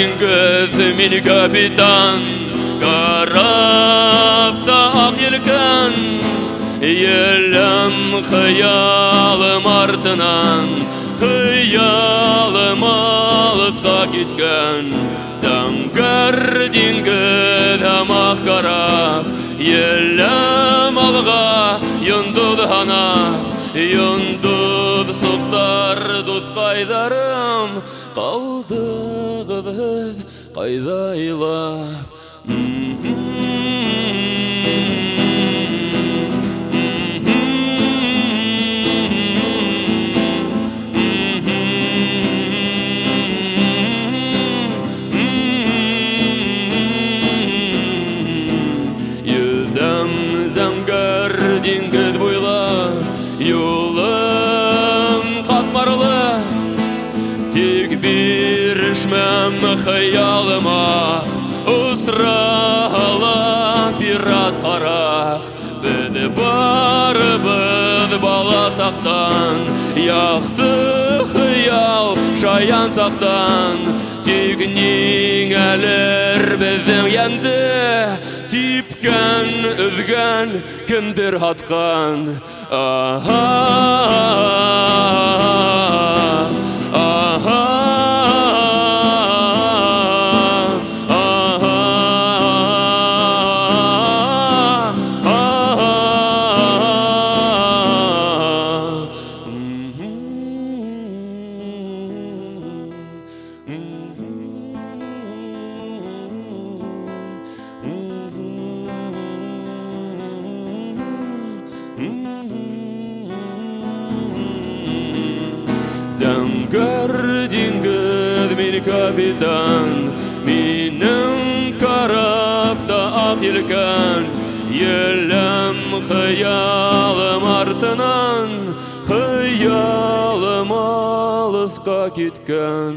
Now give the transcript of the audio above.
диңгез, мин капитан, карапта ак елкән, елем хыялым артынан, хыялым алыска киткән. Зәңгәр диңгез һәм ак карап, елем алга йондыз һана, йондыз суктар дускайдарым, калдыгыз кайда илап. Зәңгәр диңгез буйлап, юлым катмарлы, тик бирешмәм хыялыма, усрала пират карак. Без барыбыз бала сактан, якты хыял шаян сактан, тик ниңәлер безнең янды типкән, үзгән, кемдер хаткан. Аха, аха, аха, Зәңгәр диңгез, мин капитан, минем карапта ак елкән, елем хыялым артынан, хыялым алыска киткән.